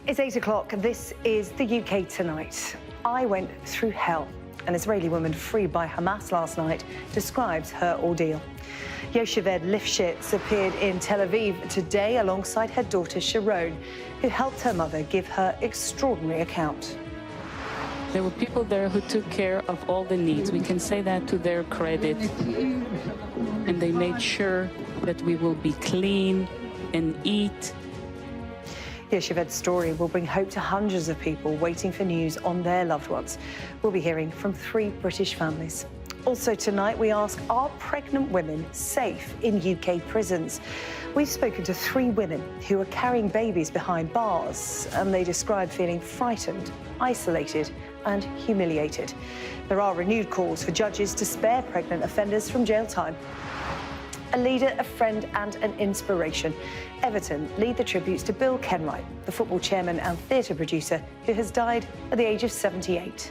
It's 8 o'clock. This is the UK Tonight. I went through hell. An Israeli woman freed by Hamas last night describes her ordeal. Yocheved Lifshitz appeared in Tel Aviv today alongside her daughter Sharone, who helped her mother give her extraordinary account. There were people there who took care of all the needs. We can say that to their credit. And they made sure that we will be clean and eat. Yocheved's story will bring hope to hundreds of people waiting for news on their loved ones. We'll be hearing from 3 British families. Also tonight, we ask, are pregnant women safe in UK prisons? We've spoken to 3 women who are carrying babies behind bars, and they describe feeling frightened, isolated and humiliated. There are renewed calls for judges to spare pregnant offenders from jail time. A leader, a friend and an inspiration. Everton lead the tributes to Bill Kenwright, the football chairman and theatre producer who has died at the age of 78.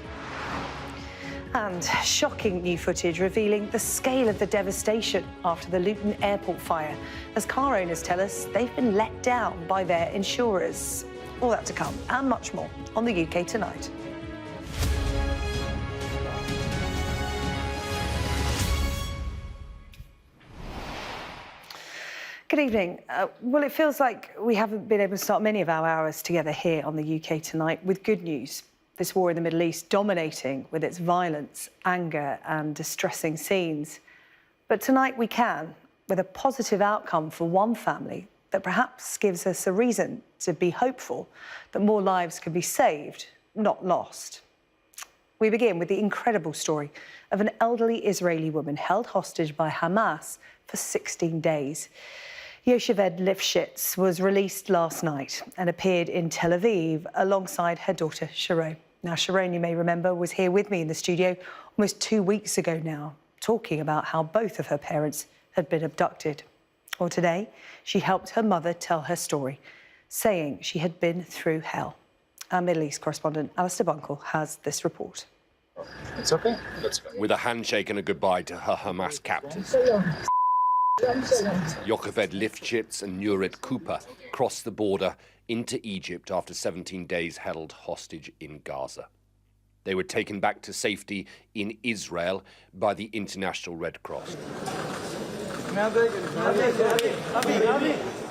And shocking new footage revealing the scale of the devastation after the Luton airport fire. As car owners tell us, they've been let down by their insurers. All that to come and much more on the UK Tonight. Good evening. Well, it feels like we haven't been able to start many of our hours together here on the UK Tonight with good news. This war in the Middle East dominating with its violence, anger and distressing scenes. But tonight we can, with a positive outcome for one family that perhaps gives us a reason to be hopeful that more lives can be saved, not lost. We begin with the incredible story of an elderly Israeli woman held hostage by Hamas for 16 days. Yocheved Lifshitz was released last night and appeared in Tel Aviv alongside her daughter Sharone. Now, Sharone, you may remember, was here with me in the studio almost 2 weeks ago now, talking about how both of her parents had been abducted. Well, today, she helped her mother tell her story, saying she had been through hell. Our Middle East correspondent, Alistair Bunkle, has this report. It's okay. Let's go. With a handshake and a goodbye to her Hamas captors, Yocheved Lifshitz and Nurit Cooper crossed the border into Egypt after 17 days held hostage in Gaza. They were taken back to safety in Israel by the International Red Cross.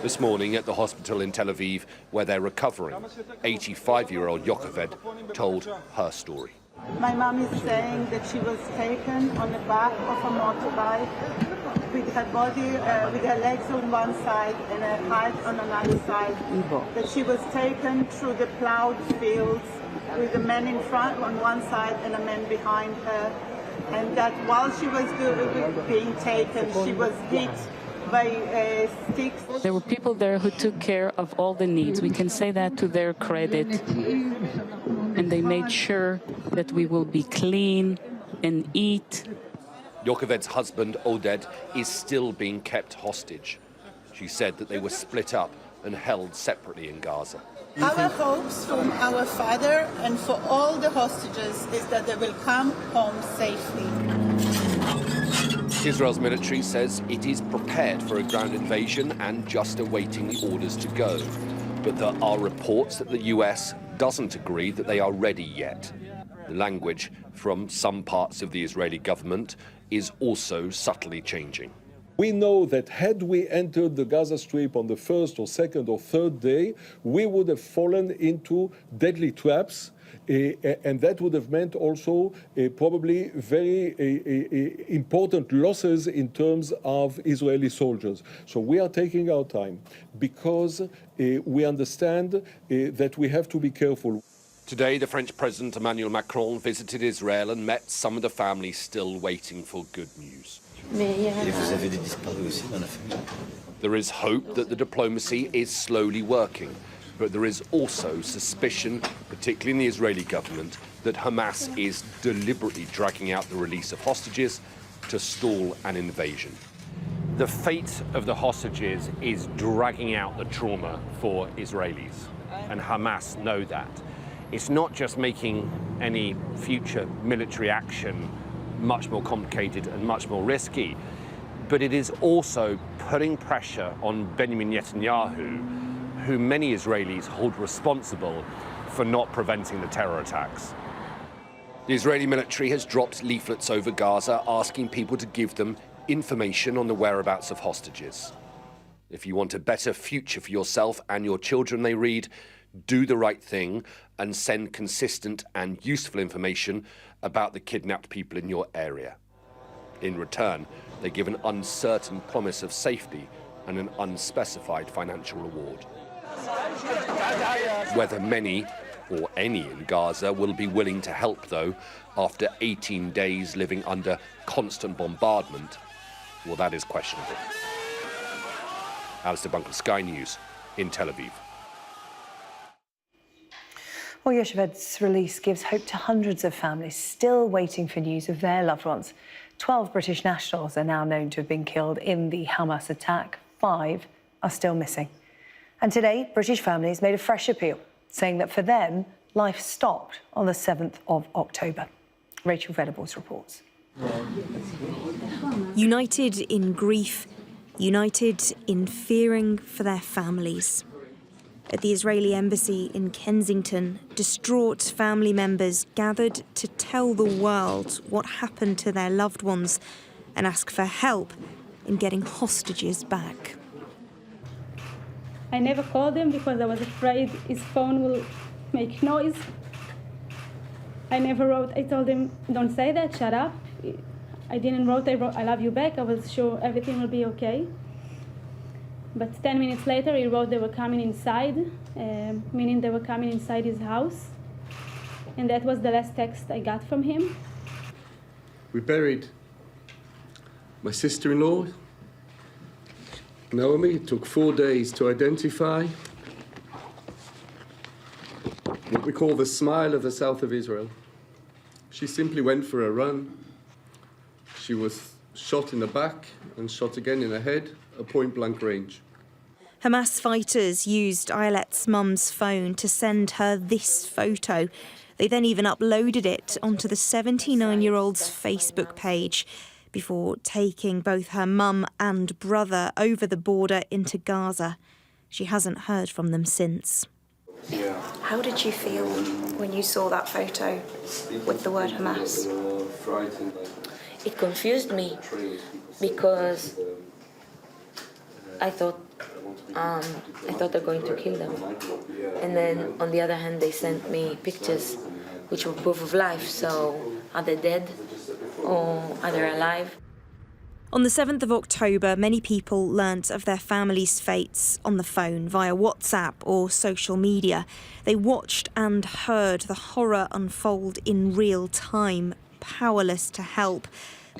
This morning at the hospital in Tel Aviv, where they're recovering, 85-year-old Yocheved told her story. My mom is saying that she was taken on the back of a motorbike with her body, with her legs on one side and her heart on another side. That she was taken through the plowed fields with a man in front on one side and a man behind her. And that while she was being taken, she was hit by sticks. There were people there who took care of all the needs. We can say that to their credit. And they made sure that we will be clean and eat. Yocheved's husband, Oded, is still being kept hostage. She said that they were split up and held separately in Gaza. Our hopes from our father and for all the hostages is that they will come home safely. Israel's military says it is prepared for a ground invasion and just awaiting the orders to go. But there are reports that the US doesn't agree that they are ready yet. The language from some parts of the Israeli government is also subtly changing. We know that had we entered the Gaza Strip on the first or second or third day, we would have fallen into deadly traps, and that would have meant also probably very important losses in terms of Israeli soldiers. So we are taking our time because we understand that we have to be careful. Today, the French President Emmanuel Macron visited Israel and met some of the families still waiting for good news. There is hope that the diplomacy is slowly working, but there is also suspicion, particularly in the Israeli government, that Hamas is deliberately dragging out the release of hostages to stall an invasion. The fate of the hostages is dragging out the trauma for Israelis, and Hamas know that. It's not just making any future military action much more complicated and much more risky, but it is also putting pressure on Benjamin Netanyahu, whom many Israelis hold responsible for not preventing the terror attacks. The Israeli military has dropped leaflets over Gaza asking people to give them information on the whereabouts of hostages. If you want a better future for yourself and your children, they read, do the right thing and send consistent and useful information about the kidnapped people in your area. In return, they give an uncertain promise of safety and an unspecified financial reward. Whether many or any in Gaza will be willing to help, though, after 18 days living under constant bombardment, well, that is questionable. Alistair Bunker, Sky News in Tel Aviv. Well, Yocheved's release gives hope to hundreds of families still waiting for news of their loved ones. 12 British nationals are now known to have been killed in the Hamas attack. 5 are still missing. And today, British families made a fresh appeal, saying that for them, life stopped on the 7th of October. Rachel Venables reports. United in grief, united in fearing for their families. At the Israeli embassy in Kensington, distraught family members gathered to tell the world what happened to their loved ones and ask for help in getting hostages back. I never called him because I was afraid his phone will make noise. I never wrote, I told him, don't say that, shut up. I didn't wrote, I love you back. I was sure everything will be okay. But 10 minutes later, he wrote they were coming inside, meaning they were coming inside his house. And that was the last text I got from him. We buried my sister-in-law, Naomi. It took 4 days to identify what we call the smile of the south of Israel. She simply went for a run. She was shot in the back and shot again in the head at point-blank range. Hamas fighters used Ayelet's mum's phone to send her this photo. They then even uploaded it onto the 79-year-old's Facebook page before taking both her mum and brother over the border into Gaza. She hasn't heard from them since. How did you feel when you saw that photo with the word Hamas? It confused me because I thought they're going to kill them. And then on the other hand, they sent me pictures which were proof of life. So are they dead or are they alive? On the 7th of October, many people learnt of their families' fates on the phone via WhatsApp or social media. They watched and heard the horror unfold in real time, powerless to help.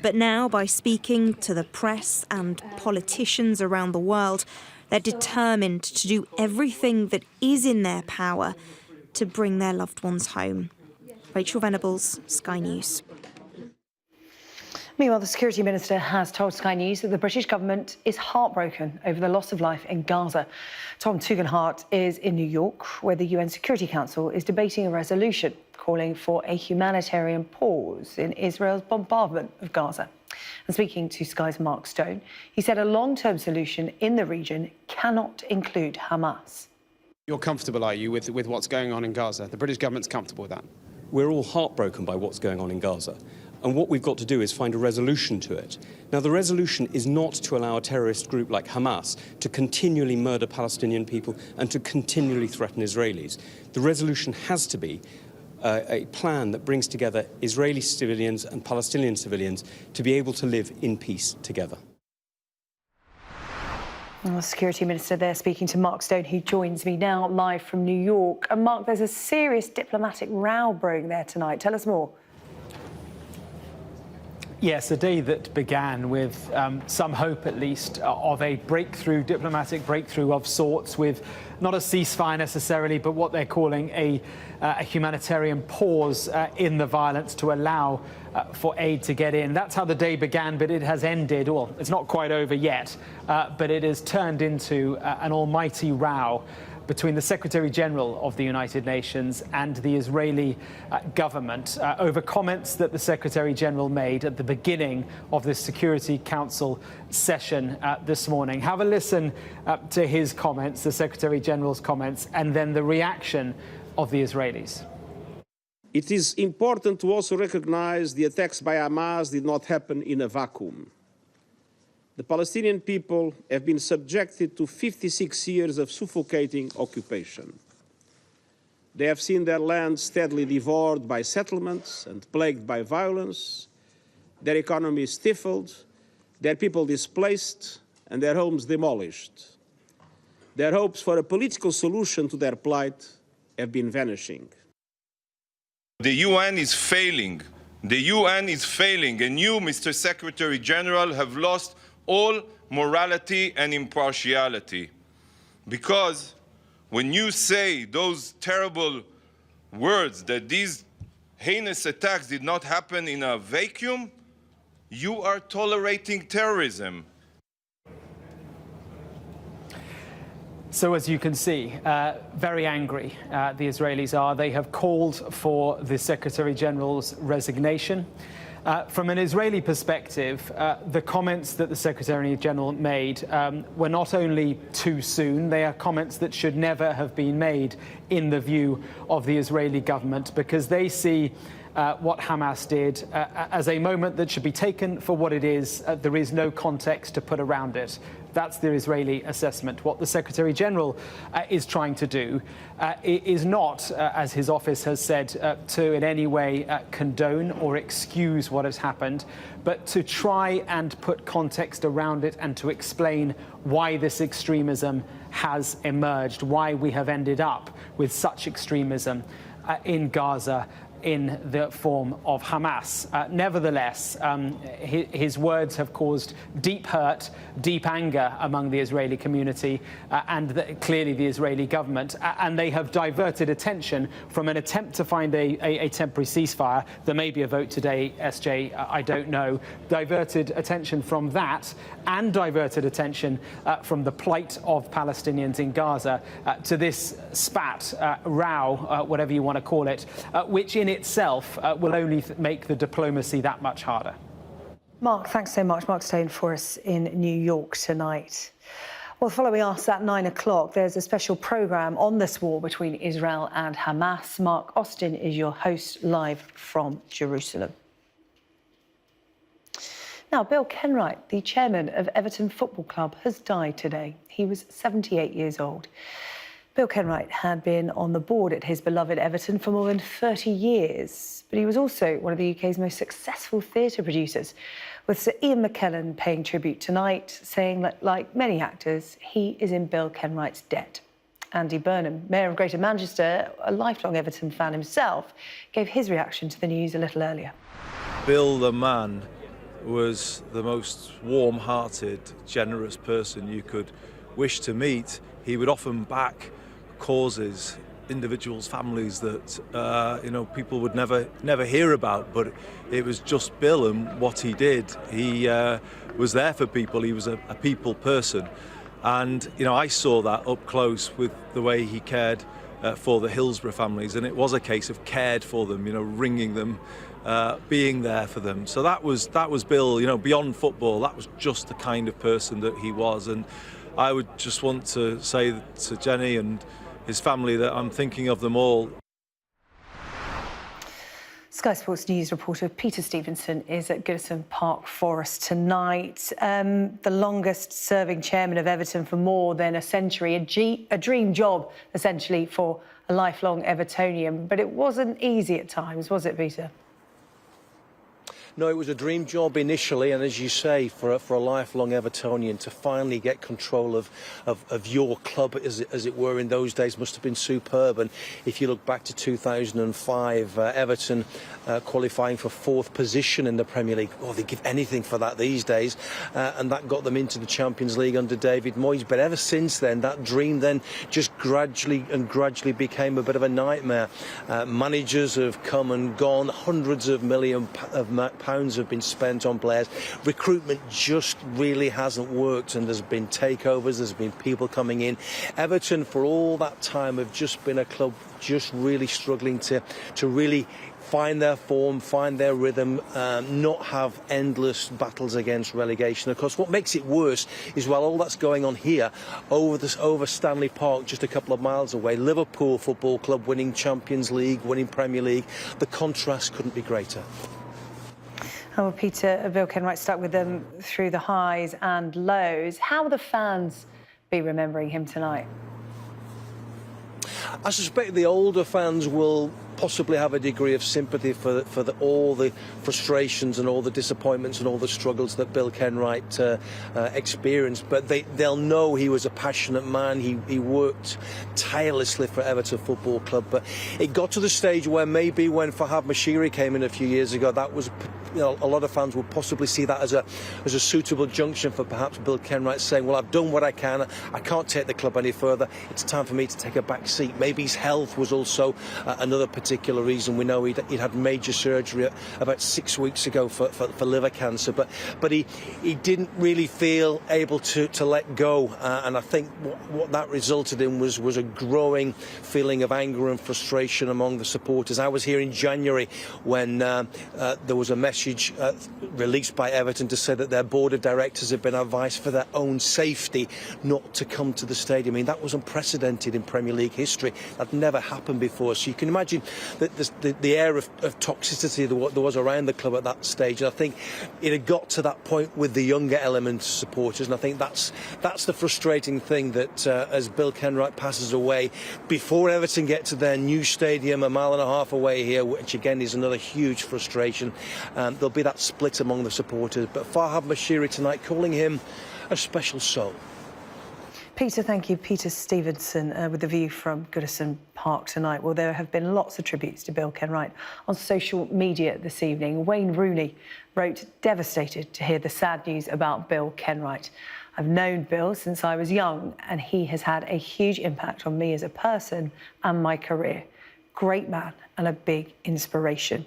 But now, by speaking to the press and politicians around the world, they're determined to do everything that is in their power to bring their loved ones home. Rachel Venables, Sky News. Meanwhile, the Security Minister has told Sky News that the British government is heartbroken over the loss of life in Gaza. Tom Tugendhat is in New York, where the UN Security Council is debating a resolution calling for a humanitarian pause in Israel's bombardment of Gaza. And speaking to Sky's Mark Stone, he said a long-term solution in the region cannot include Hamas. You're comfortable, are you, with what's going on in Gaza? The British government's comfortable with that? We're all heartbroken by what's going on in Gaza. And what we've got to do is find a resolution to it. Now, the resolution is not to allow a terrorist group like Hamas to continually murder Palestinian people and to continually threaten Israelis. The resolution has to be a plan that brings together Israeli civilians and Palestinian civilians to be able to live in peace together. Well, the Security Minister there speaking to Mark Stone, who joins me now live from New York. And Mark, there's a serious diplomatic row brewing there tonight. Tell us more. Yes, a day that began with some hope, at least, of a breakthrough, diplomatic breakthrough of sorts, with not a ceasefire necessarily, but what they're calling a humanitarian pause in the violence to allow for aid to get in. That's how the day began, but it has ended. Well, it's not quite over yet, but it has turned into an almighty row between the Secretary General of the United Nations and the Israeli government over comments that the Secretary General made at the beginning of the Security Council session this morning. Have a listen to his comments, the Secretary General's comments, and then the reaction of the Israelis. It is important to also recognize the attacks by Hamas did not happen in a vacuum. The Palestinian people have been subjected to 56 years of suffocating occupation. They have seen their land steadily devoured by settlements and plagued by violence, their economy stifled, their people displaced, and their homes demolished. Their hopes for a political solution to their plight have been vanishing. The UN is failing. The UN is failing, and you, Mr. Secretary General, have lost all morality and impartiality. Because when you say those terrible words that these heinous attacks did not happen in a vacuum, you are tolerating terrorism. So as you can see, very angry the Israelis are. They have called for the Secretary General's resignation. From an Israeli perspective, the comments that the Secretary General made were not only too soon, they are comments that should never have been made in the view of the Israeli government, because they see what Hamas did as a moment that should be taken for what it is. There is no context to put around it. That's the Israeli assessment. What the Secretary General is trying to do is not, as his office has said, to in any way condone or excuse what has happened, but to try and put context around it and to explain why this extremism has emerged, why we have ended up with such extremism in Gaza in the form of Hamas. Nevertheless, his words have caused deep hurt, deep anger among the Israeli community and clearly the Israeli government, and they have diverted attention from an attempt to find a temporary ceasefire. There may be a vote today, SJ, I don't know. Diverted attention from that and diverted attention from the plight of Palestinians in Gaza to this spat, row, whatever you want to call it, which in itself will only make the diplomacy that much harder. Mark, thanks so much. Mark staying for us in New York tonight. Well, following us at 9 o'clock, there's a special programme on this war between Israel and Hamas. Mark Austin is your host, live from Jerusalem. Now, Bill Kenwright, the chairman of Everton Football Club, has died today. He was 78 years old. Bill Kenwright had been on the board at his beloved Everton for more than 30 years, but he was also one of the UK's most successful theatre producers, with Sir Ian McKellen paying tribute tonight, saying that, like many actors, he is in Bill Kenwright's debt. Andy Burnham, Mayor of Greater Manchester, a lifelong Everton fan himself, gave his reaction to the news a little earlier. Bill the man was the most warm-hearted, generous person you could wish to meet. He would often back causes, individuals, families that people would never hear about, but it was just Bill and what he did. He was there for people. He was a people person, and I saw that up close with the way he cared for the Hillsborough families, and it was a case of cared for them, ringing them, being there for them. So that was Bill. Beyond football, that was just the kind of person that he was. And I would just want to say to Jenny and his family that I'm thinking of them all. Sky Sports News reporter Peter Stevenson is at Goodison Park for us tonight. The longest-serving chairman of Everton for more than a century, a dream job, essentially, for a lifelong Evertonian. But it wasn't easy at times, was it, Peter? No, it was a dream job initially, and as you say, for a lifelong Evertonian to finally get control of your club, as it were, in those days must have been superb. And if you look back to 2005, Everton qualifying for 4th position in the Premier League, they give anything for that these days, and that got them into the Champions League under David Moyes. But ever since then, that dream then just gradually became a bit of a nightmare. Managers have come and gone. Hundreds of millions of pounds have been spent on players. Recruitment just really hasn't worked, and there's been takeovers, there's been people coming in. Everton, for all that time, have just been a club just really struggling to really find their form, find their rhythm, not have endless battles against relegation. Of course, what makes it worse is while all that's going on here, over Stanley Park, just a couple of miles away, Liverpool Football Club winning Champions League, winning Premier League, the contrast couldn't be greater. Oh, well, Peter, Bill Kenwright stuck with them through the highs and lows. How will the fans be remembering him tonight? I suspect the older fans will possibly have a degree of sympathy for all the frustrations and all the disappointments and all the struggles that Bill Kenwright experienced. But they'll know he was a passionate man. He worked tirelessly for Everton Football Club. But it got to the stage where maybe when Fahad Mashiri came in a few years ago, that was, a lot of fans would possibly see that as a suitable junction for perhaps Bill Kenwright saying, well, I've done what I can. I can't take the club any further. It's time for me to take a back seat. Maybe his health was also another particular reason. We know he'd had major surgery about 6 weeks ago for liver cancer, but he didn't really feel able to let go, and I think what that resulted in was a growing feeling of anger and frustration among the supporters. I was here in January when there was a message released by Everton to say that their board of directors had been advised for their own safety not to come to the stadium. I mean, that was unprecedented in Premier League history. That never happened before. So you can imagine that the air of toxicity there was around the club at that stage. And I think it had got to that point with the younger element of supporters. And I think that's the frustrating thing, that as Bill Kenwright passes away, before Everton get to their new stadium a mile and a half away here, which again is another huge frustration, there'll be that split among the supporters. But Fahad Mashiri tonight, calling him a special soul. Peter, thank you. Peter Stevenson with The View from Goodison Park tonight. Well, there have been lots of tributes to Bill Kenwright on social media this evening. Wayne Rooney wrote, devastated to hear the sad news about Bill Kenwright. I've known Bill since I was young, and he has had a huge impact on me as a person and my career. Great man and a big inspiration.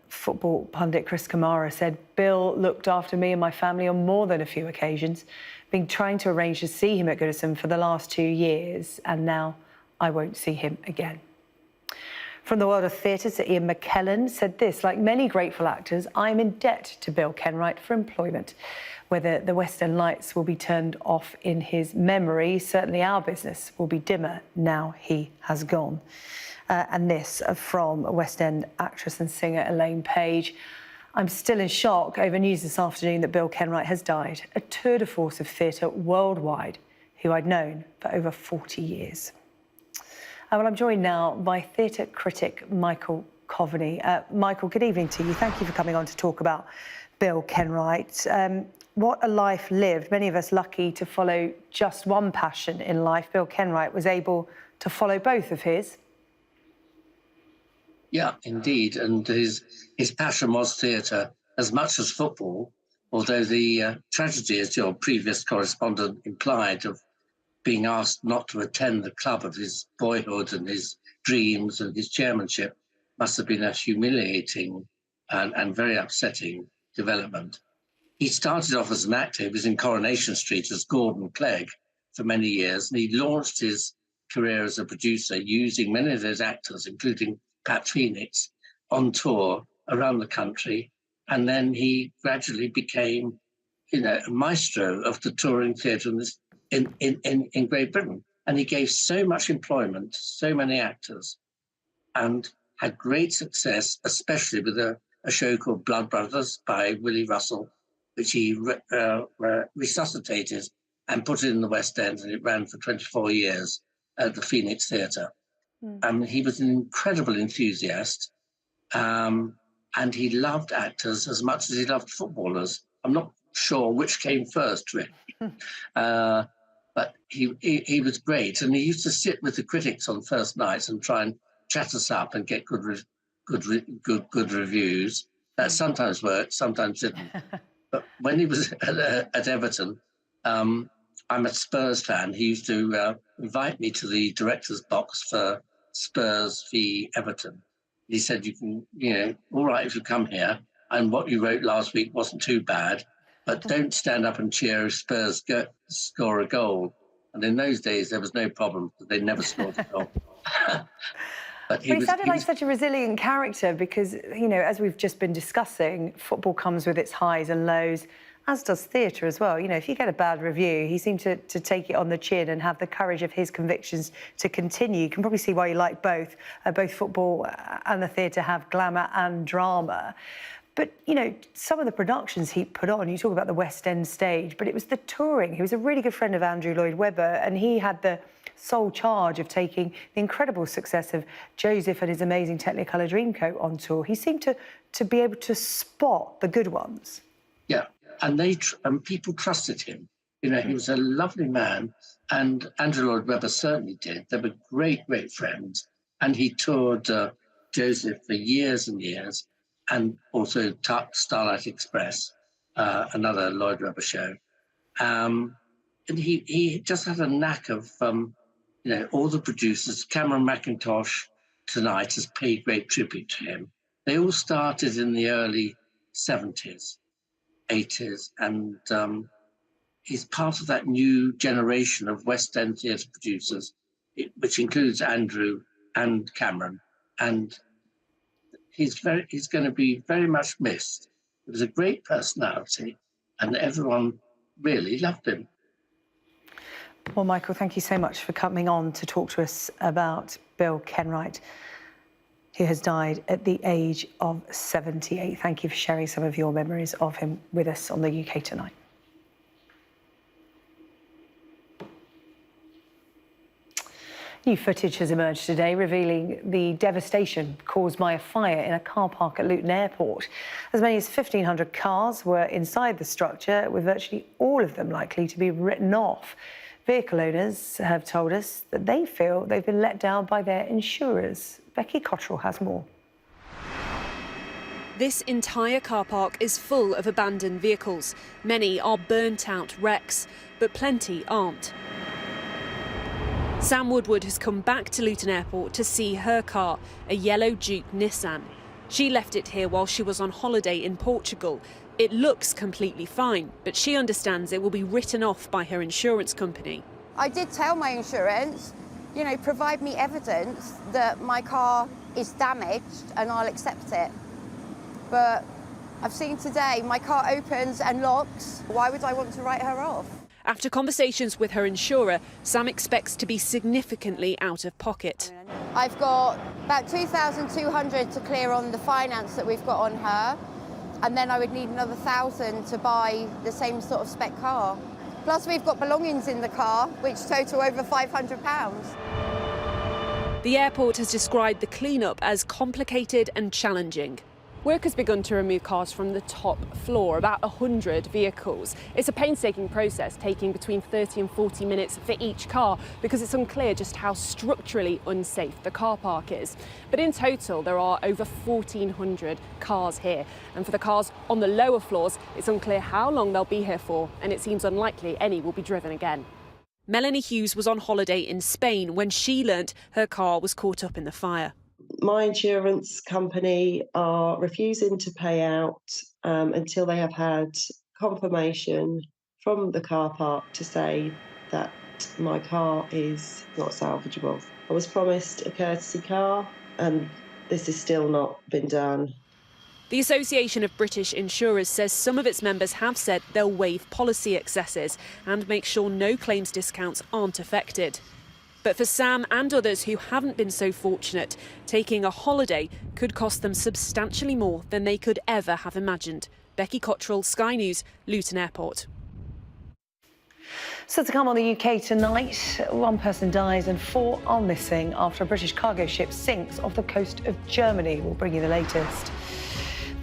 Football pundit Chris Kamara said, Bill looked after me and my family on more than a few occasions. Been trying to arrange to see him at Goodison for the last 2 years, and now I won't see him again. From the world of theatre, Sir Ian McKellen said this: like many grateful actors, I'm in debt to Bill Kenwright for employment. Whether the West End lights will be turned off in his memory, certainly our business will be dimmer now he has gone. And this from West End actress and singer Elaine Page. I'm still in shock over news this afternoon that Bill Kenwright has died, a tour de force of theatre worldwide, who I'd known for over 40 years. Well, I'm joined now by theatre critic Michael Coveney. Michael, good evening to you. Thank you for coming on to talk about Bill Kenwright. What a life lived. Many of us lucky to follow just one passion in life. Bill Kenwright was able to follow both of his. Yeah, indeed. And his passion was theatre as much as football, although the tragedy, as your previous correspondent implied, of being asked not to attend the club of his boyhood and his dreams and his chairmanship must have been a humiliating and very upsetting development. He started off as an actor. He was in Coronation Street as Gordon Clegg for many years, and he launched his career as a producer using many of those actors, including Pat Phoenix, on tour around the country. And then he gradually became, a maestro of the touring theatre in Great Britain. And he gave so much employment to so many actors and had great success, especially with a show called Blood Brothers by Willie Russell, which he resuscitated and put it in the West End, and it ran for 24 years at the Phoenix Theatre. He was an incredible enthusiast, and he loved actors as much as he loved footballers. I'm not sure which came first, really. But he was great, and he used to sit with the critics on first nights and try and chat us up and get good reviews. That sometimes worked, sometimes didn't. But when he was at Everton, I'm a Spurs fan. He used to invite me to the director's box for Spurs v Everton. He said, you can, all right if you come here, and what you wrote last week wasn't too bad, but don't stand up and cheer if Spurs score a goal. And in those days, there was no problem, because they never scored a goal. But he sounded like such a resilient character because, as we've just been discussing, football comes with its highs and lows, as does theatre as well. If you get a bad review, he seemed to take it on the chin and have the courage of his convictions to continue. You can probably see why you like both. Both football and the theatre have glamour and drama. But, some of the productions he put on, you talk about the West End stage, but it was the touring. He was a really good friend of Andrew Lloyd Webber, and he had the sole charge of taking the incredible success of Joseph and his amazing Technicolor Dreamcoat on tour. He seemed to be able to spot the good ones. Yeah, and people trusted him. He was a lovely man, and Andrew Lloyd Webber certainly did. They were great, great friends, and he toured Joseph for years and years, and also Starlight Express, another Lloyd Webber show. And he just had a knack of, all the producers. Cameron McIntosh tonight has paid great tribute to him. They all started in the early 70s, 80s, and he's part of that new generation of West End theatre producers, which includes Andrew and Cameron. And he's going to be very much missed. He was a great personality, and everyone really loved him. Well, Michael, thank you so much for coming on to talk to us about Bill Kenwright, who has died at the age of 78. Thank you for sharing some of your memories of him with us on the UK Tonight. New footage has emerged today revealing the devastation caused by a fire in a car park at Luton Airport. As many as 1,500 cars were inside the structure, with virtually all of them likely to be written off. Vehicle owners have told us that they feel they've been let down by their insurers. Becky Cottrell has more. This entire car park is full of abandoned vehicles. Many are burnt-out wrecks, but plenty aren't. Sam Woodward has come back to Luton Airport to see her car, a yellow Duke Nissan. She left it here while she was on holiday in Portugal. It looks completely fine, but she understands it will be written off by her insurance company. I did tell my insurance, provide me evidence that my car is damaged and I'll accept it. But I've seen today my car opens and locks. Why would I want to write her off? After conversations with her insurer, Sam expects to be significantly out of pocket. I've got about 2,200 to clear on the finance that we've got on her, and then I would need another 1,000 to buy the same sort of spec car. Plus we've got belongings in the car, which total over £500. The airport has described the clean-up as complicated and challenging. Work has begun to remove cars from the top floor, about 100 vehicles. It's a painstaking process, taking between 30 and 40 minutes for each car, because it's unclear just how structurally unsafe the car park is. But in total, there are over 1,400 cars here. And for the cars on the lower floors, it's unclear how long they'll be here for, and it seems unlikely any will be driven again. Melanie Hughes was on holiday in Spain when she learnt her car was caught up in the fire. My insurance company are refusing to pay out until they have had confirmation from the car park to say that my car is not salvageable. I was promised a courtesy car, and this has still not been done. The Association of British Insurers says some of its members have said they'll waive policy excesses and make sure no claims discounts aren't affected. But for Sam and others who haven't been so fortunate, taking a holiday could cost them substantially more than they could ever have imagined. Becky Cottrell, Sky News, Luton Airport. So to come on the UK Tonight, one person dies and 4 are missing after a British cargo ship sinks off the coast of Germany. We'll bring you the latest.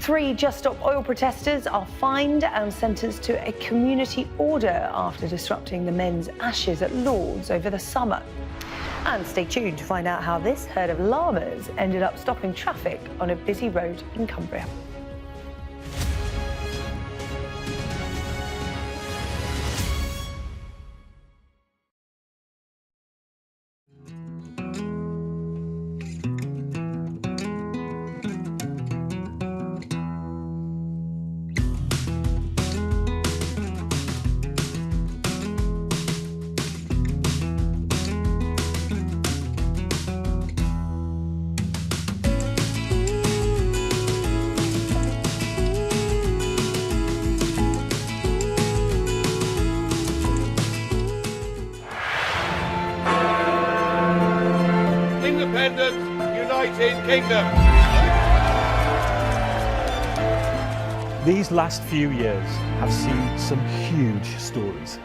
3 Just Stop Oil protesters are fined and sentenced to a community order after disrupting the men's ashes at Lord's over the summer. And stay tuned to find out how this herd of llamas ended up stopping traffic on a busy road in Cumbria. United Kingdom. These last few years have seen some huge stories.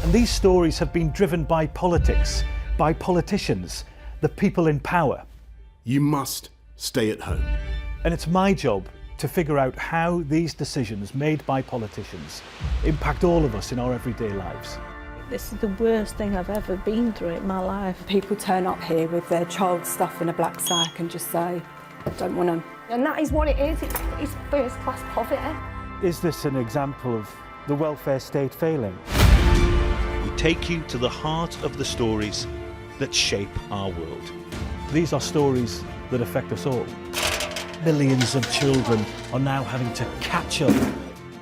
And these stories have been driven by politics, by politicians, the people in power. You must stay at home. And it's my job to figure out how these decisions made by politicians impact all of us in our everyday lives. This is the worst thing I've ever been through in my life. People turn up here with their child stuff in a black sack and just say, I don't want them. And that is what it is. It's first-class poverty. Is this an example of the welfare state failing? We take you to the heart of the stories that shape our world. These are stories that affect us all. Millions of children are now having to catch up.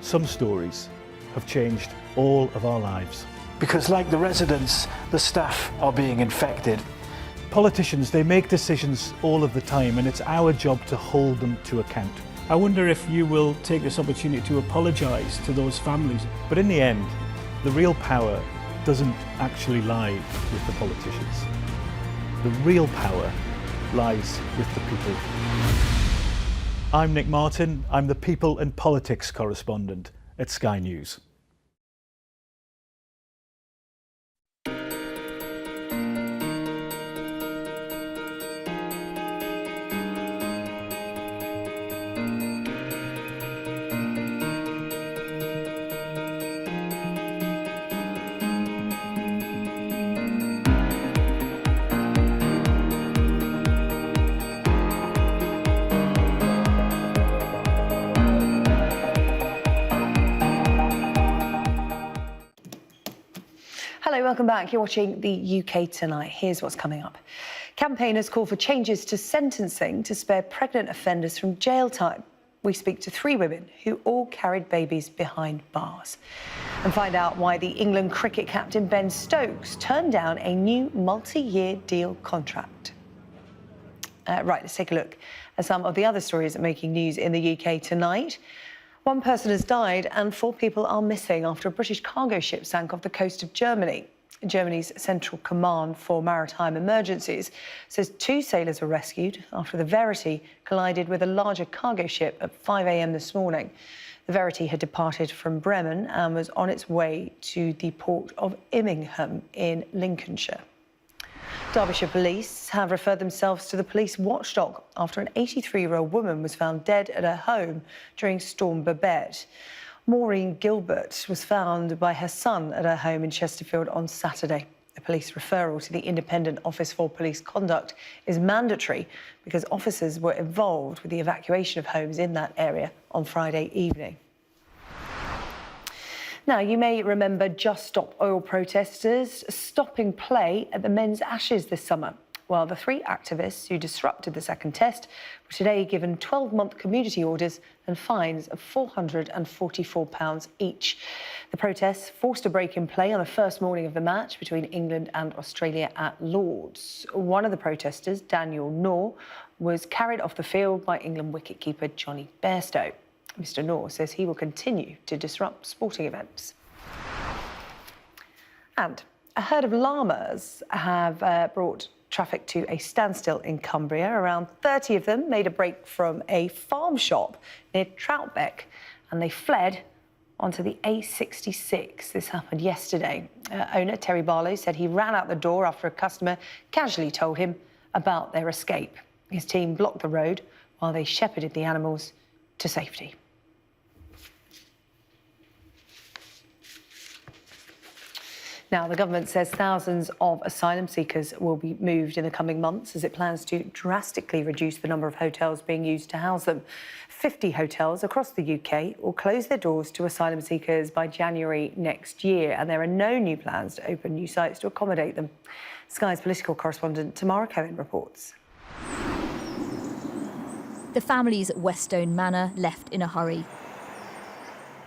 Some stories have changed all of our lives. Because like the residents, the staff are being infected. Politicians, they make decisions all of the time, and it's our job to hold them to account. I wonder if you will take this opportunity to apologise to those families. But in the end, the real power doesn't actually lie with the politicians. The real power lies with the people. I'm Nick Martin. I'm the People and Politics correspondent at Sky News. Hello, welcome back. You're watching the UK Tonight. Here's what's coming up. Campaigners call for changes to sentencing to spare pregnant offenders from jail time. We speak to 3 women who all carried babies behind bars. And find out why the England cricket captain Ben Stokes turned down a new multi-year deal contract. Right, let's take a look at some of the other stories making news in the UK tonight. 1 person has died and 4 people are missing after a British cargo ship sank off the coast of Germany. Germany's Central Command for Maritime Emergencies says 2 sailors were rescued after the Verity collided with a larger cargo ship at 5 a.m. this morning. The Verity had departed from Bremen and was on its way to the port of Immingham in Lincolnshire. Derbyshire police have referred themselves to the police watchdog after an 83-year-old woman was found dead at her home during Storm Babette. Maureen Gilbert was found by her son at her home in Chesterfield on Saturday. A police referral to the Independent Office for Police Conduct is mandatory because officers were involved with the evacuation of homes in that area on Friday evening. Now, you may remember Just Stop Oil protesters stopping play at the Men's Ashes this summer. Well, the 3 activists who disrupted the second test were today given 12-month community orders and fines of £444 each. The protests forced a break in play on the first morning of the match between England and Australia at Lord's. One of the protesters, Daniel Knorr, was carried off the field by England wicketkeeper Johnny Bairstow. Mr. Knorr says he will continue to disrupt sporting events. And a herd of llamas have brought traffic to a standstill in Cumbria. Around 30 of them made a break from a farm shop near Troutbeck and they fled onto the A66. This happened yesterday. Owner Terry Barlow said he ran out the door after a customer casually told him about their escape. His team blocked the road while they shepherded the animals to safety. Now, the government says thousands of asylum seekers will be moved in the coming months as it plans to drastically reduce the number of hotels being used to house them. 50 hotels across the UK will close their doors to asylum seekers by January next year, and there are no new plans to open new sites to accommodate them. Sky's political correspondent Tamara Cohen reports. The families at Weststone Manor left in a hurry.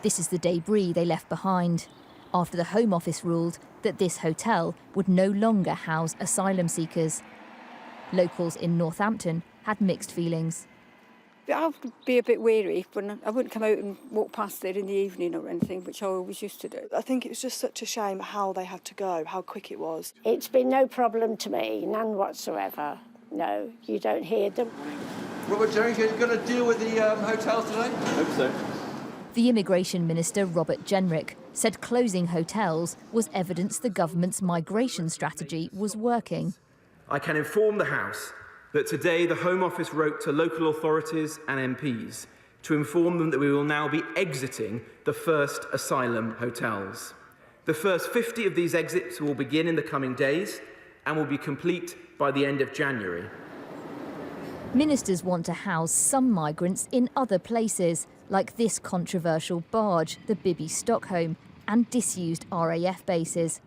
This is the debris they left behind after the Home Office ruled that this hotel would no longer house asylum seekers. Locals in Northampton had mixed feelings. I would be a bit weary, but I wouldn't come out and walk past there in the evening or anything, which I always used to do. I think it was just such a shame how they had to go, how quick it was. It's been no problem to me, none whatsoever. No, you don't hear them. Robert Jerry, are you going to deal with the hotels today? I hope so. The Immigration Minister, Robert Jenrick, said closing hotels was evidence the government's migration strategy was working. I can inform the House that today the Home Office wrote to local authorities and MPs to inform them that we will now be exiting the first asylum hotels. The first 50 of these exits will begin in the coming days and will be complete by the end of January. Ministers want to house some migrants in other places, like this controversial barge, the Bibi Stockholm, and disused RAF bases.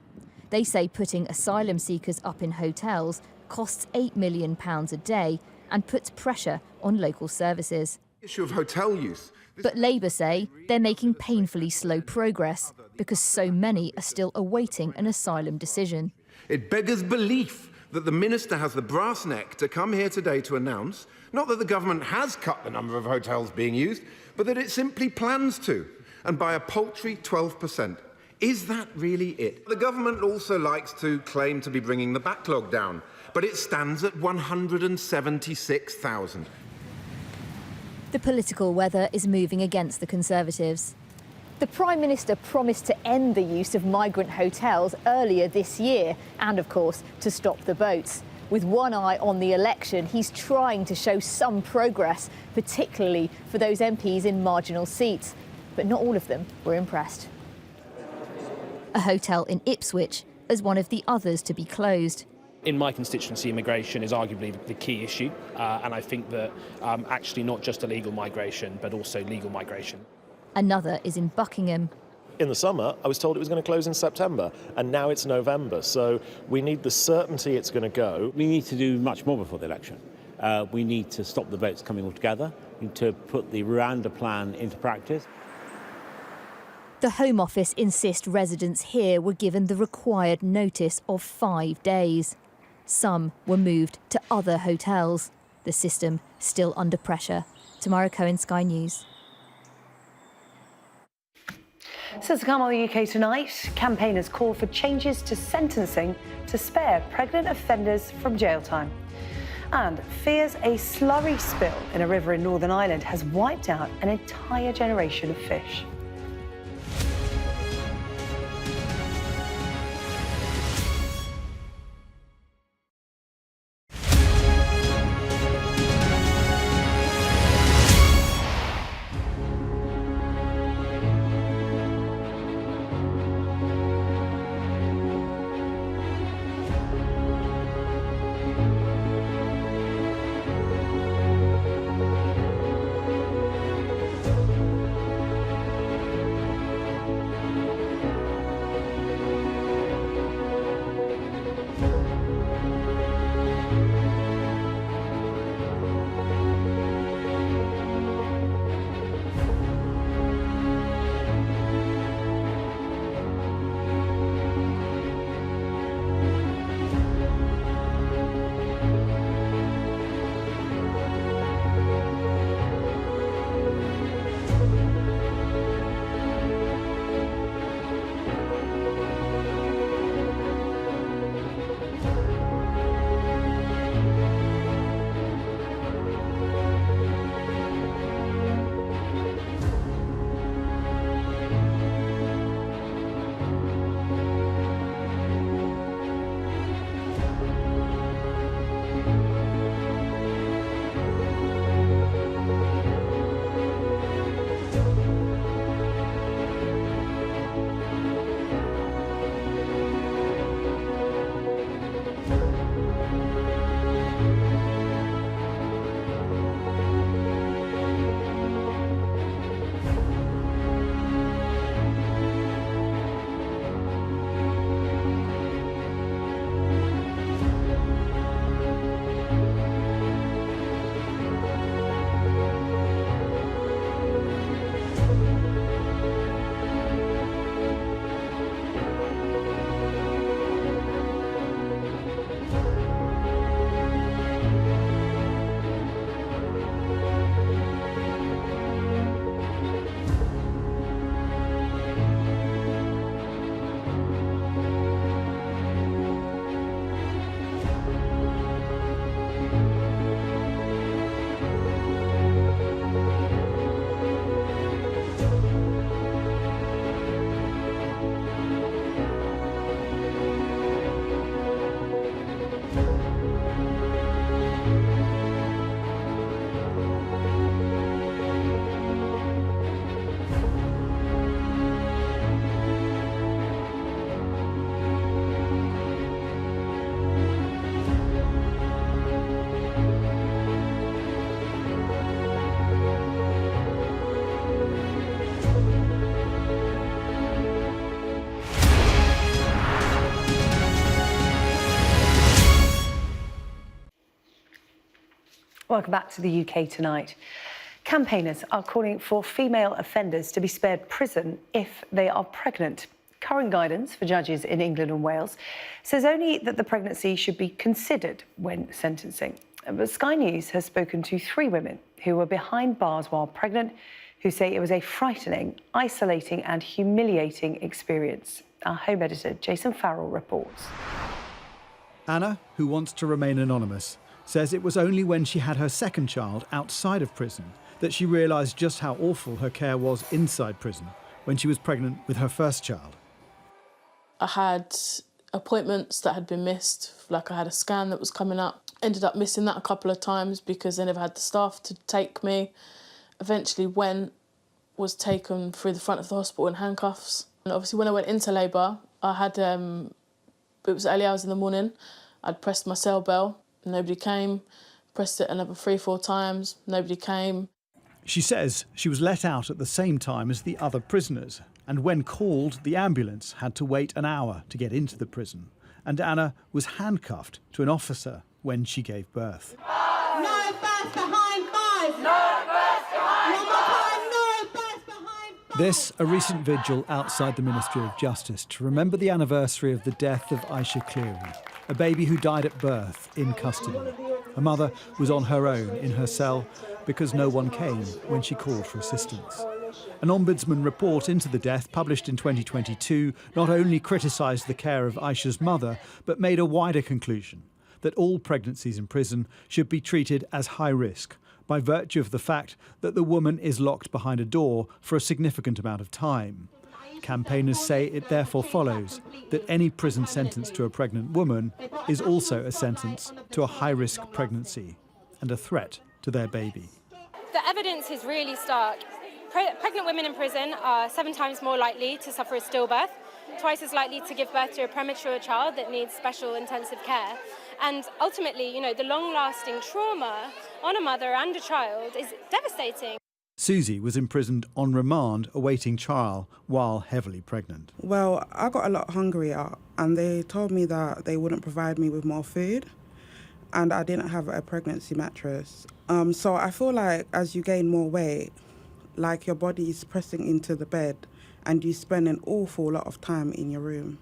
They say putting asylum seekers up in hotels costs £8 million a day and puts pressure on local services. Issue of hotel use. But Labour say they're making painfully slow progress because so many are still awaiting an asylum decision. It beggars belief that the Minister has the brass neck to come here today to announce, not that the government has cut the number of hotels being used, but that it simply plans to, and by a paltry 12%. Is that really it? The government also likes to claim to be bringing the backlog down, but it stands at 176,000. The political weather is moving against the Conservatives. The Prime Minister promised to end the use of migrant hotels earlier this year and, of course, to stop the boats. With one eye on the election, he's trying to show some progress, particularly for those MPs in marginal seats. But not all of them were impressed. A hotel in Ipswich as one of the others to be closed. In my constituency, immigration is arguably the key issue, and I think that actually not just illegal migration, but also legal migration. Another is in Buckingham. In the summer, I was told it was going to close in September, and now it's November, so we need the certainty it's going to go. We need to do much more before the election. We need to stop the boats coming all together. We need to put the Rwanda plan into practice. The Home Office insist residents here were given the required notice of 5 days. Some were moved to other hotels. The system still under pressure. Tamara Cohen, Sky News. So to come on the UK tonight, campaigners call for changes to sentencing to spare pregnant offenders from jail time. And fears a slurry spill in a river in Northern Ireland has wiped out an entire generation of fish. Welcome back to the UK Tonight. Campaigners are calling for female offenders to be spared prison if they are pregnant. Current guidance for judges in England and Wales says only that the pregnancy should be considered when sentencing. But Sky News has spoken to 3 women who were behind bars while pregnant, who say it was a frightening, isolating and humiliating experience. Our home editor, Jason Farrell, reports. Anna, who wants to remain anonymous, says it was only when she had her second child outside of prison that she realised just how awful her care was inside prison when she was pregnant with her first child. I had appointments that had been missed, like I had a scan that was coming up. Ended up missing that a couple of times because they never had the staff to take me. Eventually was taken through the front of the hospital in handcuffs. And obviously when I went into labour, I had, it was early hours in the morning, I'd pressed my cell bell, nobody came, pressed it another 3-4 times, nobody came. She says she was let out at the same time as the other prisoners, and when called, the ambulance had to wait an hour to get into the prison, and Anna was handcuffed to an officer when she gave birth. No birth behind bars! No birth behind bars! No birth behind bars! This, a recent vigil outside the Ministry of Justice to remember the anniversary of the death of Aisha Cleary, a baby who died at birth in custody. Her mother was on her own in her cell because no one came when she called for assistance. An ombudsman report into the death published in 2022 not only criticised the care of Aisha's mother, but made a wider conclusion that all pregnancies in prison should be treated as high risk by virtue of the fact that the woman is locked behind a door for a significant amount of time. Campaigners say it therefore follows that any prison sentence to a pregnant woman is also a sentence to a high-risk pregnancy and a threat to their baby. The evidence is really stark. Pregnant women in prison are 7 times more likely to suffer a stillbirth, twice as likely to give birth to a premature child that needs special intensive care. And ultimately, the long-lasting trauma on a mother and a child is devastating. Susie was imprisoned on remand awaiting trial while heavily pregnant. Well, I got a lot hungrier and they told me that they wouldn't provide me with more food and I didn't have a pregnancy mattress. So I feel like as you gain more weight, like your body is pressing into the bed and you spend an awful lot of time in your room.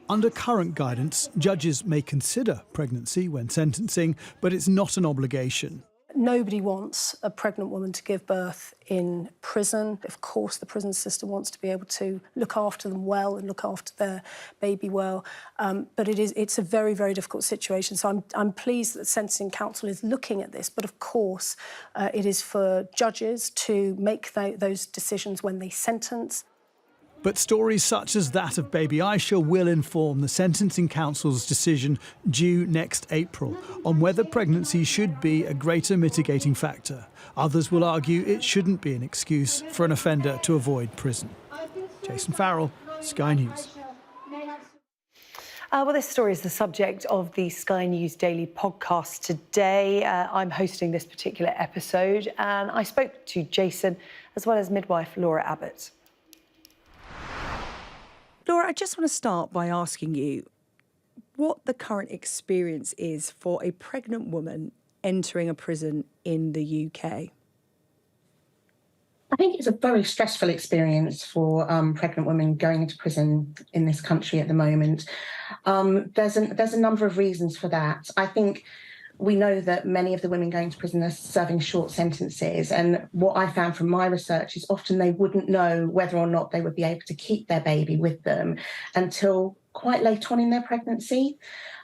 Under current guidance, judges may consider pregnancy when sentencing, but it's not an obligation. Nobody wants a pregnant woman to give birth in prison. Of course, the prison system wants to be able to look after them well and look after their baby well. But it's a very, very difficult situation. So I'm pleased that the Sentencing Council is looking at this. But of course, it is for judges to make those decisions when they sentence. But stories such as that of baby Aisha will inform the Sentencing Council's decision due next April on whether pregnancy should be a greater mitigating factor. Others will argue it shouldn't be an excuse for an offender to avoid prison. Jason Farrell, Sky News. Well, this story is the subject of the Sky News Daily podcast today. I'm hosting this particular episode and I spoke to Jason as well as midwife Laura Abbott. Laura, I just want to start by asking you what the current experience is for a pregnant woman entering a prison in the UK. I think it's a very stressful experience for pregnant women going into prison in this country at the moment. There's a number of reasons for that. I think we know that many of the women going to prison are serving short sentences. And what I found from my research is often they wouldn't know whether or not they would be able to keep their baby with them until quite late on in their pregnancy.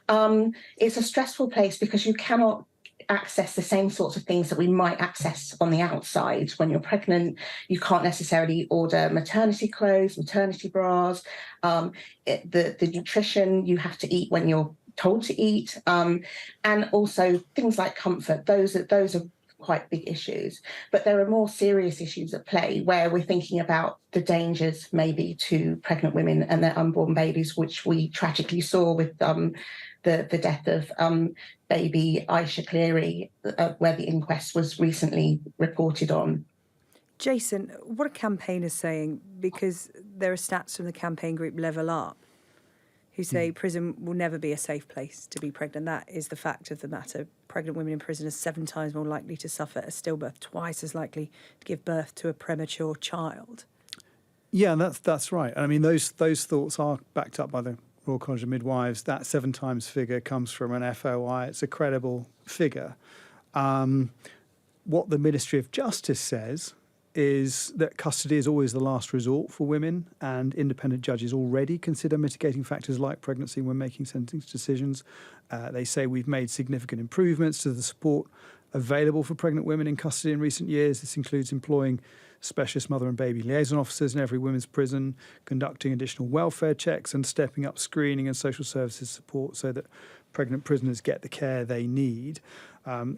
It's a stressful place because you cannot access the same sorts of things that we might access on the outside. When you're pregnant, you can't necessarily order maternity clothes, maternity bras, the nutrition you have to eat when you're told to eat, and also things like comfort. Those are quite big issues. But there are more serious issues at play where we're thinking about the dangers maybe to pregnant women and their unborn babies, which we tragically saw with the death of baby Aisha Cleary, where the inquest was recently reported on. Jason, what are campaigners saying? Because there are stats from the campaign group Level Up who say prison will never be a safe place to be pregnant. That is the fact of the matter. Pregnant women in prison are 7 times more likely to suffer a stillbirth, twice as likely to give birth to a premature child. Yeah, that's right. I mean, those thoughts are backed up by the Royal College of Midwives. That 7 times figure comes from an FOI. It's a credible figure. What the Ministry of Justice says is that custody is always the last resort for women, and independent judges already consider mitigating factors like pregnancy when making sentencing decisions. They say we've made significant improvements to the support available for pregnant women in custody in recent years. This includes employing specialist mother and baby liaison officers in every women's prison, conducting additional welfare checks and stepping up screening and social services support so that pregnant prisoners get the care they need.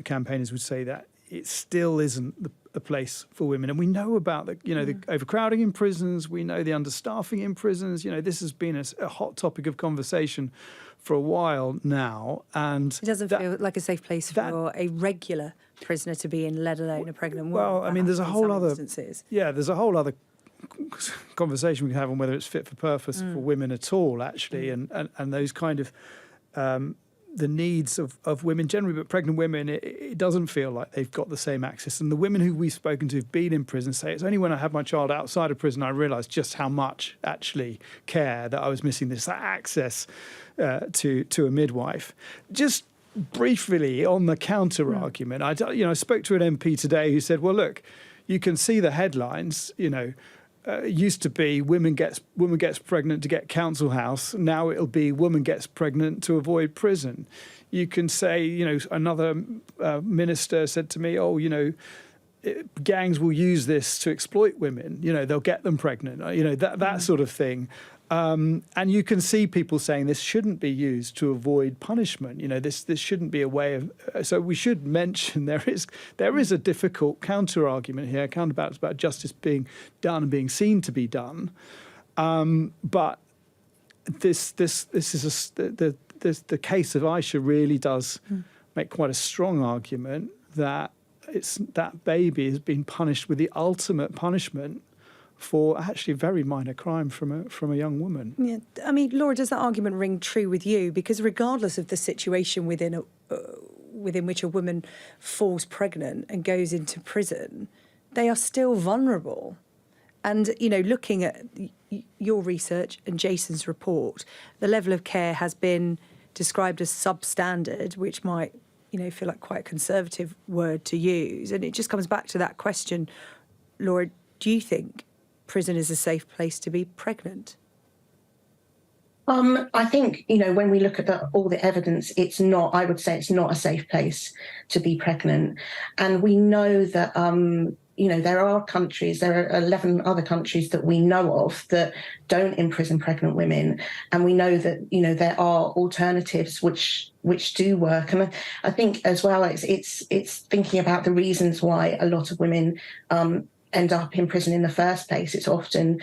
Campaigners would say that it still isn't a place for women. And we know about the overcrowding in prisons. We know the understaffing in prisons. This has been a hot topic of conversation for a while now. And it doesn't feel like a safe place for a regular prisoner to be in, let alone a pregnant woman. Well, I mean, there's a whole other instances. Yeah, there's a whole other conversation we can have on whether it's fit for purpose for women at all, actually, and those kind of the needs of women generally, but pregnant women, it doesn't feel like they've got the same access. And the women who we've spoken to who've been in prison say it's only when I had my child outside of prison I realised just how much actually care that I was missing, this access to a midwife. Just briefly on the counter argument, I spoke to an MP today who said, well, look, you can see the headlines, it used to be woman gets pregnant to get council house. Now it'll be woman gets pregnant to avoid prison. You can say, another minister said to me, gangs will use this to exploit women. They'll get them pregnant. That sort of thing. And you can see people saying this shouldn't be used to avoid punishment. This shouldn't be a way of. So we should mention there is a difficult counter argument here. It's about justice being done and being seen to be done. But this is the case of Aisha really does make quite a strong argument that that baby has been punished with the ultimate punishment for actually a very minor crime from a young woman. Yeah, I mean, Laura, does that argument ring true with you? Because regardless of the situation within which a woman falls pregnant and goes into prison, they are still vulnerable. And, looking at your research and Jason's report, the level of care has been described as substandard, which might, feel like quite a conservative word to use. And it just comes back to that question, Laura, do you think prison is a safe place to be pregnant? I think, when we look at all the evidence, I would say it's not a safe place to be pregnant. And we know that, there are 11 other countries that we know of that don't imprison pregnant women. And we know that, there are alternatives which do work. And I think as well, it's thinking about the reasons why a lot of women end up in prison in the first place. It's often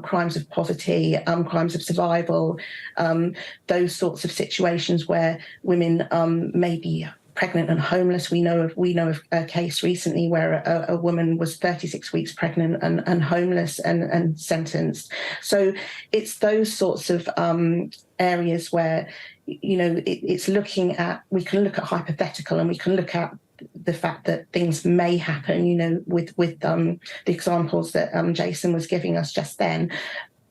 crimes of poverty, crimes of survival, those sorts of situations where women may be pregnant and homeless. We know of a case recently where a woman was 36 weeks pregnant and homeless and sentenced. So it's those sorts of areas where, it's looking at, we can look at hypothetical and we can look at the fact that things may happen, with the examples that Jason was giving us just then,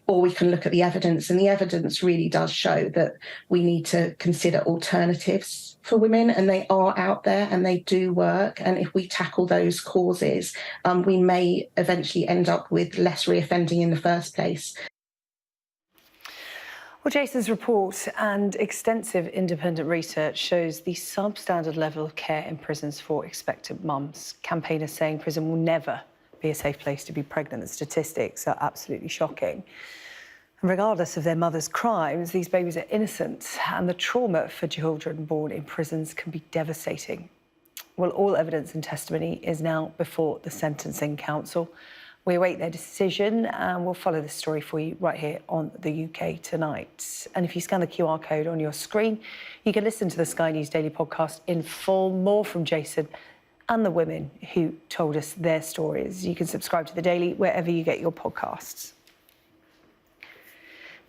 or we can look at the evidence, and the evidence really does show that we need to consider alternatives for women, and they are out there and they do work. And if we tackle those causes, we may eventually end up with less reoffending in the first place. Well, Jason's report and extensive independent research shows the substandard level of care in prisons for expectant mums. Campaigners saying prison will never be a safe place to be pregnant. The statistics are absolutely shocking. And regardless of their mother's crimes, these babies are innocent, and the trauma for children born in prisons can be devastating. Well, all evidence and testimony is now before the Sentencing Council. We await their decision, and we'll follow this story for you right here on the UK Tonight. And if you scan the QR code on your screen, you can listen to the Sky News Daily podcast in full. More from Jason and the women who told us their stories. You can subscribe to The Daily wherever you get your podcasts.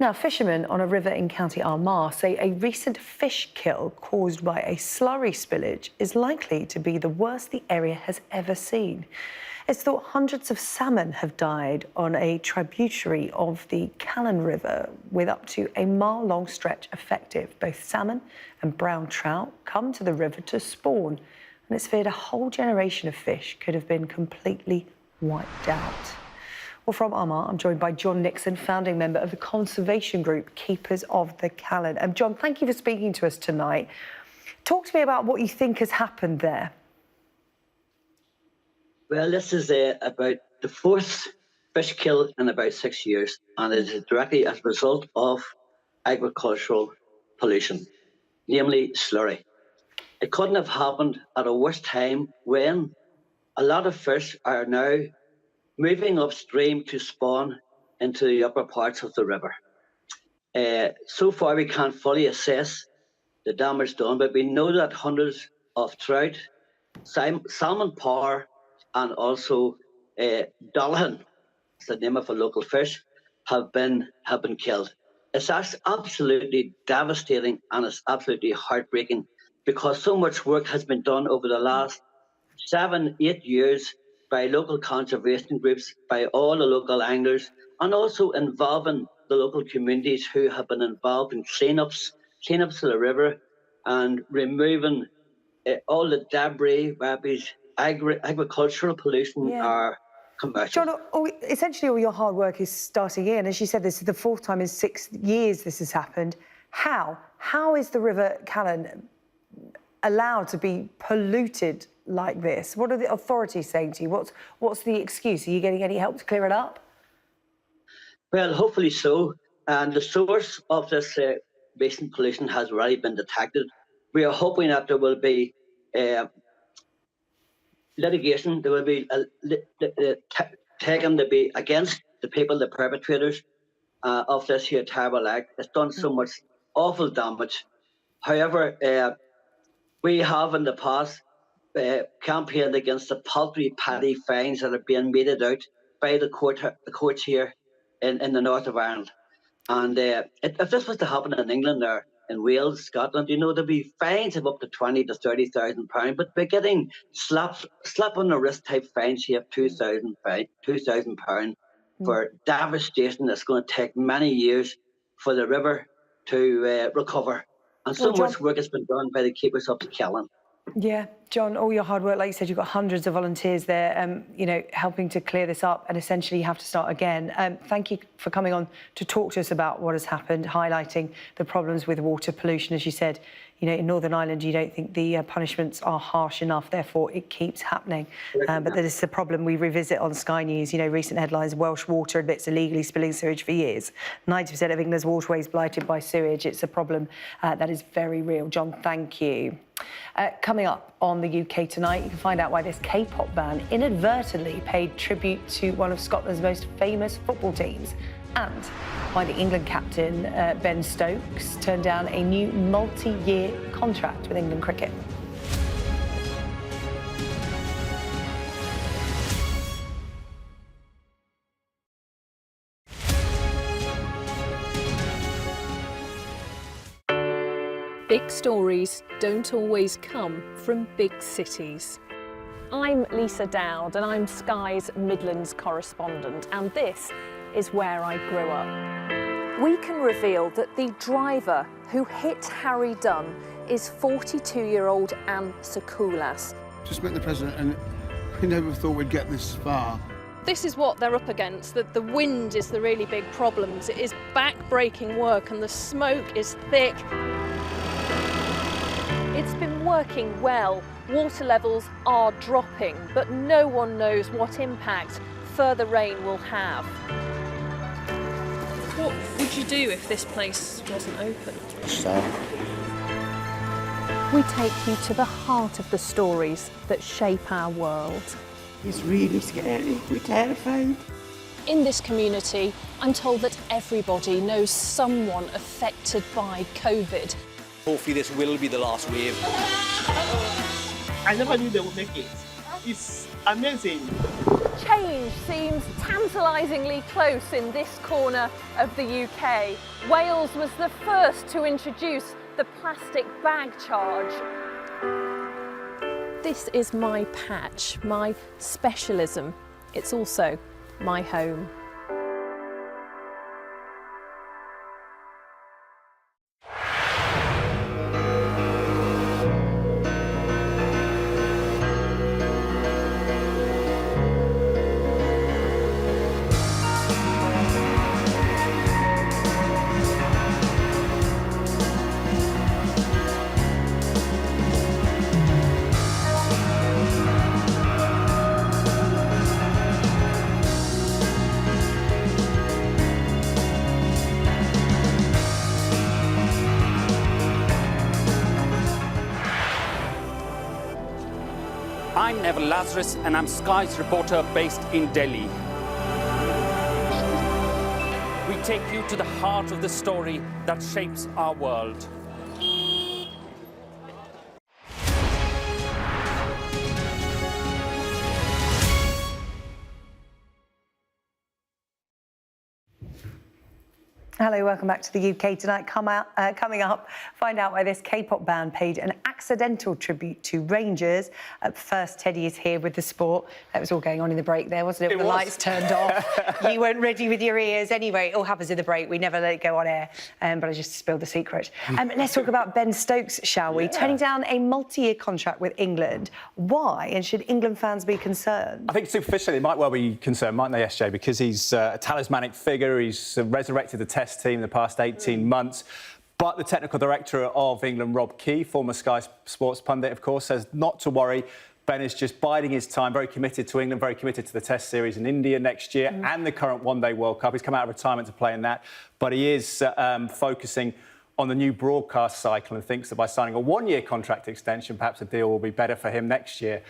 Now, fishermen on a river in County Armagh say a recent fish kill caused by a slurry spillage is likely to be the worst the area has ever seen. It's thought hundreds of salmon have died on a tributary of the Callan River, with up to a mile-long stretch affected. Both salmon and brown trout come to the river to spawn, and it's feared a whole generation of fish could have been completely wiped out. Well, from Armagh, I'm joined by John Nixon, founding member of the conservation group Keepers of the Callan. And John, thank you for speaking to us tonight. Talk to me about what you think has happened there. Well, this is about the fourth fish kill in about 6 years, and it is directly as a result of agricultural pollution, namely slurry. It couldn't have happened at a worse time when a lot of fish are now moving upstream to spawn into the upper parts of the river. So far, we can't fully assess the damage done, but we know that hundreds of trout, salmon parr, and also dolphin, the name of a local fish, have been killed. It's absolutely devastating, and it's absolutely heartbreaking, because so much work has been done over the last 7-8 years by local conservation groups, by all the local anglers, and also involving the local communities who have been involved in cleanups of the river and removing all the debris, rubbish, agricultural pollution, or commercial. John, essentially all your hard work is starting here, and as you said, this is the fourth time in 6 years this has happened. How is the River Callan allowed to be polluted like this? What are the authorities saying to you? What's the excuse? Are you getting any help to clear it up? Well, hopefully so. And the source of this recent pollution has already been detected. We are hoping that there will be litigation, there will be taken to be against the people, the perpetrators of this here terrible act. It's done so much awful damage. However, we have in the past campaigned against the paltry petty fines that are being meted out by the courts here in the north of Ireland. And if this was to happen in England or in Wales, Scotland, there'd be fines of up to 20,000 to 30,000 pounds, but we're getting slap on the wrist type fines here of 2,000 pounds for devastation that's going to take many years for the river to recover. And so much work has been done by the Keepers of the Callan. Yeah, John, all your hard work, like you said, you've got hundreds of volunteers there, helping to clear this up, and essentially you have to start again. Thank you for coming on to talk to us about what has happened, highlighting the problems with water pollution. As you said, in Northern Ireland, you don't think the punishments are harsh enough, therefore it keeps happening. But that is the problem we revisit on Sky News. Recent headlines, Welsh Water admits illegally spilling sewage for years. 90% of England's waterways blighted by sewage. It's a problem that is very real. John, thank you. Coming up on the UK Tonight, you can find out why this K-pop band inadvertently paid tribute to one of Scotland's most famous football teams, and why the England captain, Ben Stokes, turned down a new multi-year contract with England Cricket. Big stories don't always come from big cities. I'm Lisa Dowd and I'm Sky's Midlands correspondent, and this is where I grew up. We can reveal that the driver who hit Harry Dunn is 42-year-old Anne Sakulas. Just met the president and we never thought we'd get this far. This is what they're up against, that the wind is the really big problem. It is back-breaking work and the smoke is thick. It's been working well. Water levels are dropping, but no one knows what impact further rain will have. What would you do if this place wasn't open? We take you to the heart of the stories that shape our world. It's really scary. We're terrified. In this community, I'm told that everybody knows someone affected by COVID. Hopefully this will be the last wave. I never knew they would make it. It's amazing. Change seems tantalisingly close in this corner of the UK. Wales was the first to introduce the plastic bag charge. This is my patch, my specialism. It's also my home. I'm Neville Lazarus and I'm Sky's reporter based in Delhi. We take you to the heart of the story that shapes our world. Hello, welcome back to the UK Tonight. Coming up, find out why this K-pop band paid an accidental tribute to Rangers. First, Teddy is here with the sport. That was all going on in the break there, wasn't it? With the lights turned off. You weren't ready with your ears. Anyway, it all happens in the break. We never let it go on air, but I just spilled the secret. Let's talk about Ben Stokes, shall we? Turning down a multi-year contract with England. Why? And should England fans be concerned? I think superficially they might well be concerned, mightn't they, SJ? Because he's a talismanic figure. He's resurrected the Test team the past 18 months. But the technical director of England, Rob Key, former Sky Sports pundit, of course, says not to worry. Ben is just biding his time, very committed to England, very committed to the Test series in India next year and the current one-day World Cup. He's come out of retirement to play in that. But he is focusing on the new broadcast cycle and thinks that by signing a one-year contract extension, perhaps a deal will be better for him next year.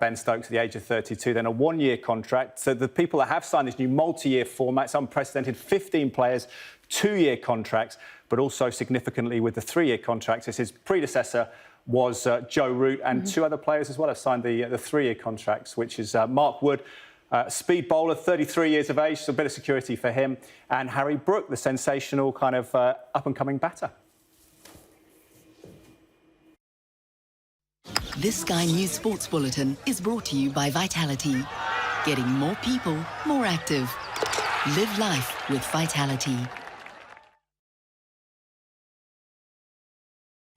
Ben Stokes at the age of 32, then a one-year contract. So the people that have signed this new multi-year format, it's unprecedented, 15 players, 2-year contracts, but also significantly with the 3-year contracts. As his predecessor was Joe Root, and 2 other players as well have signed the 3-year contracts, which is Mark Wood, speed bowler, 33 years of age, so a bit of security for him, and Harry Brook, the sensational kind of up-and-coming batter. This Sky News Sports Bulletin is brought to you by Vitality. Getting more people more active. Live life with Vitality.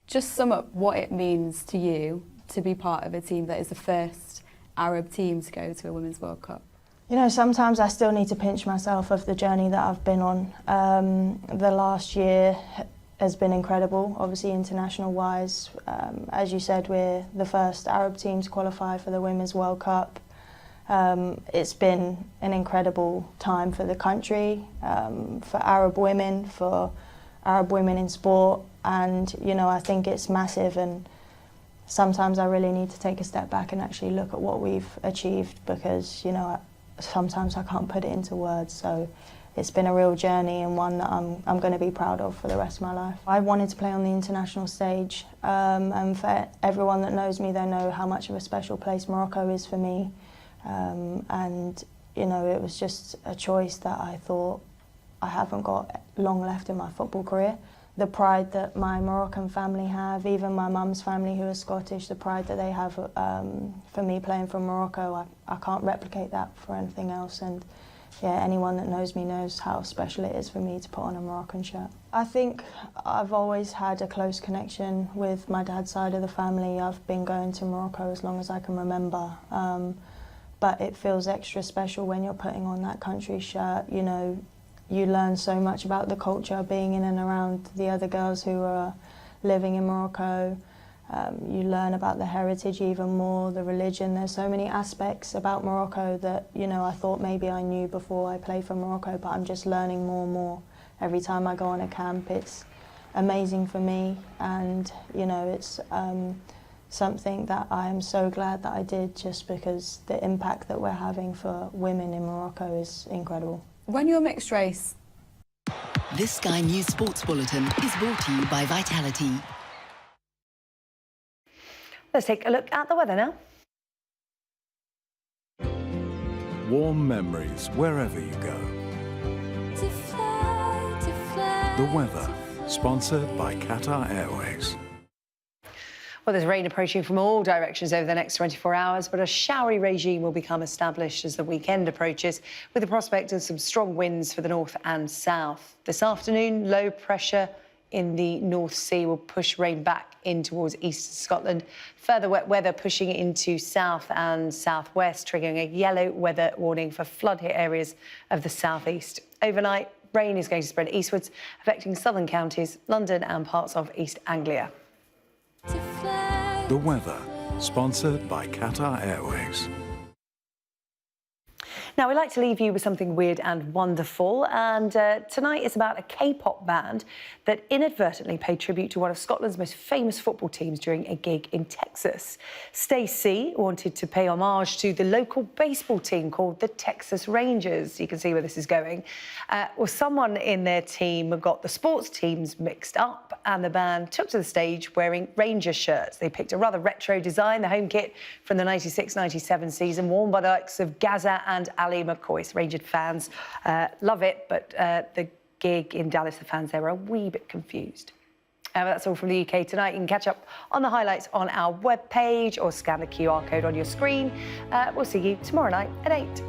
Just sum up what it means to you to be part of a team that is the first Arab team to go to a Women's World Cup. You know, sometimes I still need to pinch myself of the journey that I've been on. The last year has been incredible, obviously international-wise. As you said, we're the first Arab team to qualify for the Women's World Cup. It's been an incredible time for the country, for Arab women, for Arab women in sport, and you know, I think it's massive, and sometimes I really need to take a step back and actually look at what we've achieved, because you know, sometimes I can't put it into words. So it's been a real journey, and one that I'm going to be proud of for the rest of my life. I wanted to play on the international stage, and for everyone that knows me, they know how much of a special place Morocco is for me. And you know, it was just a choice that I thought, I haven't got long left in my football career. The pride that my Moroccan family have, even my mum's family who are Scottish, the pride that they have for me playing for Morocco, I can't replicate that for anything else. And yeah, anyone that knows me knows how special it is for me to put on a Moroccan shirt. I think I've always had a close connection with my dad's side of the family. I've been going to Morocco as long as I can remember. But it feels extra special when you're putting on that country's shirt. You know, you learn so much about the culture being in and around the other girls who are living in Morocco. You learn about the heritage even more, the religion. There's so many aspects about Morocco that, you know, I thought maybe I knew before I played for Morocco, but I'm just learning more and more. Every time I go on a camp, it's amazing for me, and, you know, it's something that I am so glad that I did, just because the impact that we're having for women in Morocco is incredible. When you're mixed race. This Sky News Sports Bulletin is brought to you by Vitality. Let's take a look at the weather now. warm memories wherever you go. The weather, sponsored by Qatar Airways. Well, there's rain approaching from all directions over the next 24 hours, but a showery regime will become established as the weekend approaches, with the prospect of some strong winds for the north and south. This afternoon, low pressure in the North Sea will push rain back in towards eastern Scotland. Further wet weather pushing into south and southwest, triggering a yellow weather warning for flood-hit areas of the southeast. Overnight, rain is going to spread eastwards, affecting southern counties, London and parts of East Anglia. The weather, sponsored by Qatar Airways. Now, we'd like to leave you with something weird and wonderful, and tonight is about a K-pop band that inadvertently paid tribute to one of Scotland's most famous football teams during a gig in Texas. Stacey wanted to pay homage to the local baseball team called the Texas Rangers. You can see where this is going. Well, someone in their team got the sports teams mixed up, and the band took to the stage wearing Ranger shirts. They picked a rather retro design, the home kit from the 96-97 season, worn by the likes of Gaza and Ali McCoy. Rangers fans love it, but the gig in Dallas, the fans there were a wee bit confused. That's all from the UK tonight. You can catch up on the highlights on our webpage or scan the QR code on your screen. We'll see you tomorrow night at 8.